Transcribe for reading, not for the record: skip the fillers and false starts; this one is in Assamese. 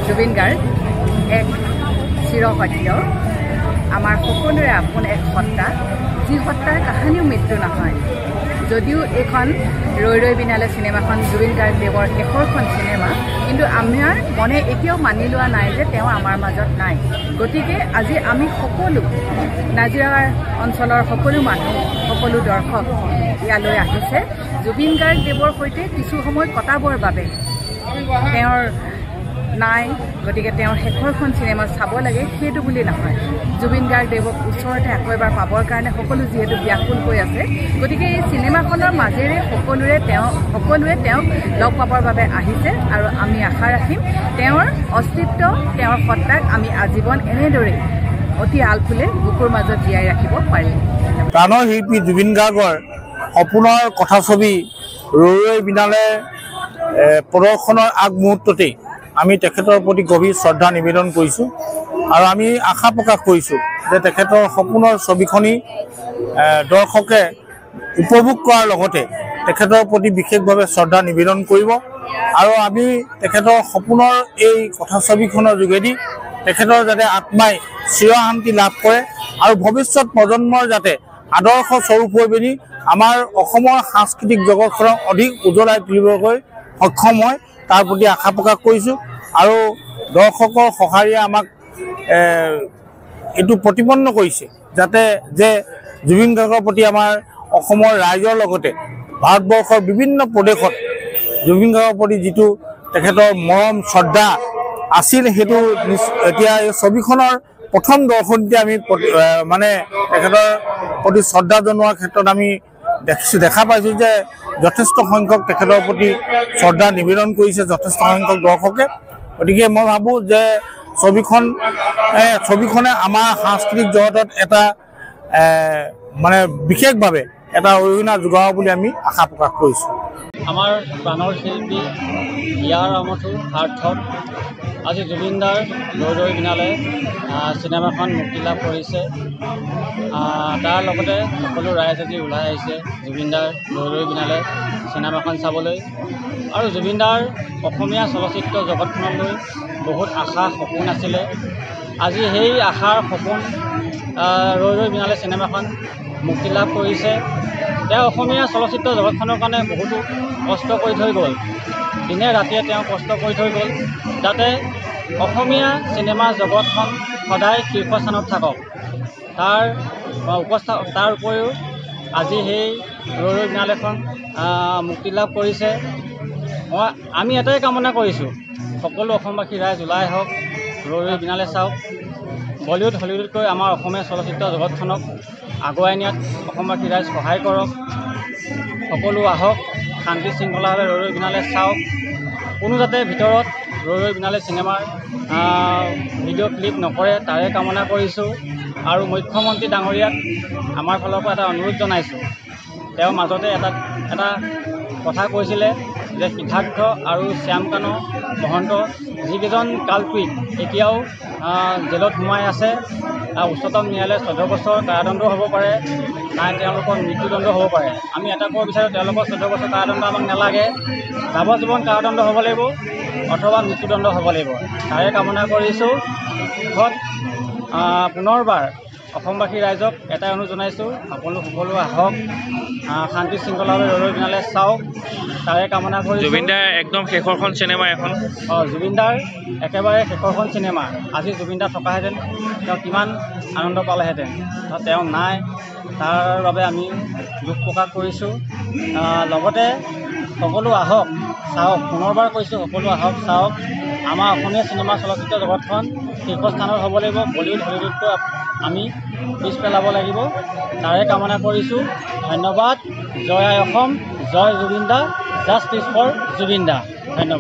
জুবিন গাৰ্গ এক চিৰসত্য আমাৰ সকলোৰে আপোন এক সত্তা, যি সত্তাৰ কাহানিও মৃত্যু নহয়। যদিও এইখন ৰৈ ৰৈ বিনালে চিনেমাখন জুবিন গাৰ্গদেৱৰ শেষৰখন চিনেমা, কিন্তু আমাৰ মনে এতিয়াও মানি লোৱা নাই যে তেওঁ আমাৰ মাজত নাই। গতিকে আজি আমি সকলো নাজিৰাৰ অঞ্চলৰ সকলো মানুহ, সকলো দৰ্শক ইয়ালৈ আহিছে জুবিন গাৰ্গদেৱৰ সৈতে কিছু সময় কটাবৰ বাবে। তেওঁৰ নাই, গতিকে তেওঁৰ শেষৰখন চিনেমা চাব লাগে সেইটো বুলি নহয়, জুবিন গাৰ্গদেৱক ওচৰতে আকৌ এবাৰ পাবৰ কাৰণে সকলো যিহেতু ব্যাকুল হৈ আছে। গতিকে এই চিনেমাখনৰ মাজেৰে সকলোৱে তেওঁক লগ পাবৰ বাবে আহিছে আৰু আমি আশা ৰাখিম তেওঁৰ অস্তিত্ব, তেওঁৰ সত্তাক আমি আজীৱন এনেদৰেই অতি আলফুলে বুকুৰ মাজত জীয়াই ৰাখিব পাৰিম। প্ৰাণৰ শিল্পী জুবিন গাৰ্গৰ সপোনৰ কথাছবি ৰৈ ৰৈ বিনালে প্ৰদৰ্শনৰ আগমুহূৰ্ততেই আমি তেখেতৰ প্ৰতি গভীৰ শ্ৰদ্ধা নিবেদন কৰিছোঁ আৰু আমি আশা প্ৰকাশ কৰিছোঁ যে তেখেতৰ সপোনৰ ছবিখনি দৰ্শকে উপভোগ কৰাৰ লগতে তেখেতৰ প্ৰতি বিশেষভাৱে শ্ৰদ্ধা নিবেদন কৰিব আৰু আমি তেখেতৰ সপোনৰ এই কথাছবিখনৰ যোগেদি তেখেতৰ যাতে আত্মাই চিৰশান্তি লাভ কৰে আৰু ভৱিষ্যত প্ৰজন্মৰ যাতে আদৰ্শ স্বৰূপ হৈ পিনি আমাৰ অসমৰ সাংস্কৃতিক জগতখনক অধিক উজ্বলাই তুলিবলৈ সক্ষম হয়, তাৰ প্ৰতি আশা প্ৰকাশ কৰিছোঁ। আৰু দৰ্শকৰ সঁহাৰিয়ে আমাক এইটো প্ৰতিপন্ন কৰিছে যাতে যে জুবিন গাৰ্গৰ প্ৰতি আমাৰ অসমৰ ৰাইজৰ লগতে ভাৰতবৰ্ষৰ বিভিন্ন প্ৰদেশত জুবিন গাৰ্গৰ প্ৰতি যিটো তেখেতৰ মৰম শ্ৰদ্ধা আছিল, সেইটো এতিয়া এই ছবিখনৰ প্ৰথম দৰ্শনীতে আমি মানে তেখেতৰ প্ৰতি শ্ৰদ্ধা জনোৱাৰ ক্ষেত্ৰত আমি দেখা পাইছোঁ যে যথেষ্ট সংখ্যক তেখেতৰ প্ৰতি শ্ৰদ্ধা নিবেদন কৰিছে যথেষ্ট সংখ্যক দৰ্শকে। গতিকে মই ভাবোঁ যে ছবিখনে আমাৰ সাংস্কৃতিক জগতত এটা মানে বিশেষভাৱে এটা অৰিহণা যোগাব বুলি আমি আশা প্ৰকাশ কৰিছোঁ। আমাৰ প্ৰাণৰ শিল্পী ইয়াৰ আমঠু সাৰ্থক আজি জুবিনদাৰ ৰৈ ৰৈ বিনালে চিনেমাখন মুক্তি লাভ কৰিছে। তাৰ লগতে সকলো ৰাইজ আজি ওলাই আহিছে জুবিনদাৰ ৰৈ ৰৈ বিনালে চিনেমাখন চাবলৈ। আৰু জুবিনদাৰ অসমীয়া চলচ্চিত্ৰ জগতখনলৈ বহুত আশা সপোন আছিলে। আজি সেই আশাৰ সপোন ৰৈ ৰৈ বিনালে চিনেমাখন মুক্তি লাভ কৰিছে। তেওঁ অসমীয়া চলচ্চিত্ৰ জগতখনৰ কাৰণে বহুতো কষ্ট কৰি থৈ গ'ল, দিনে ৰাতিয়ে তেওঁ কষ্ট কৰি থৈ গ'ল যাতে অসমীয়া চিনেমা জগতখন সদায় শীৰ্ষস্থানত থাকক। তাৰ উপৰিও আজি সেই ৰৈ ৰৈ বিনালেখন মুক্তি লাভ কৰিছে। আমি এটাই কামনা কৰিছোঁ, সকলো অসমবাসী ৰাইজ ওলাই আহক, ৰৈ ৰৈ বিনালে চাওক। বলিউড হলিউডতকৈ আমাৰ অসমীয়া চলচ্চিত্ৰ জগতখনক আগুৱাই নিয়াত অসমবাসী ৰাইজ সহায় কৰক। সকলো আহক, শান্তি শৃংখলাভাৱে ৰৈ ৰৈ বিনালে চাওক। কোনো যাতে ভিতৰত ৰৈ ৰৈ বিনালে চিনেমাৰ ভিডিঅ' ক্লিপ নকৰে তাৰে কামনা কৰিছোঁ। আৰু মুখ্যমন্ত্ৰী ডাঙৰীয়াক আমাৰ ফালৰ পৰা এটা অনুৰোধ জনাইছোঁ। তেওঁ মাজতে এটা কথা কৈছিলে যে সিদ্ধাৰ্থ আৰু শ্যামকান্ত মহন্ত যিকেইজন কালপিত এতিয়াও জেলত সোমাই আছে, উচ্চতম ন্যায়ালয়ে 14 বছৰ কাৰাদণ্ড হ'ব পাৰে, নাই তেওঁলোকৰ মৃত্যুদণ্ড হ'ব পাৰে। আমি এটা ক'ব বিচাৰোঁ, তেওঁলোকৰ 14 বছৰ কাৰাদণ্ড আমাক নালাগে, যাৱজ্জীৱন কাৰাদণ্ড হ'ব লাগিব অথবা মৃত্যুদণ্ড হ'ব লাগিব, তাৰে কামনা কৰিছোঁ। পুনৰবাৰ অসমবাসী ৰাইজক এটাই অনুৰোধ জনাইছোঁ, সকলো আহক, শান্তি শৃংখলাভাৱে ৰৈ ৰৈ বিনালে চাওক, তাৰে কামনা কৰিছোঁ। জুবিনদাৰ একদম শেষৰখন চিনেমা এখন, জুবিনদাৰ একেবাৰে শেষৰখন চিনেমা। আজি জুবিনদা থকাহেঁতেন তেওঁ কিমান আনন্দ পালেহেঁতেন, তেওঁ নাই, তাৰ বাবে আমি দুখ প্ৰকাশ কৰিছোঁ। লগতে সকলো আহক চাওক, পুনৰবাৰ কৈছোঁ সকলো আহক চাওক। আমাৰ অসমীয়া চিনেমা চলচ্চিত্ৰ জগতখন শীৰ্ষস্থানত হ'ব লাগিব, বলিউড হলিউডতকৈ আমি পিছ পেলাব লাগিব, তাৰে কামনা কৰিছোঁ। ধন্যবাদ। জয় আই অসম, জয় জুবিনদা, জাষ্টিছ ফৰ জুবিনদা। ধন্যবাদ।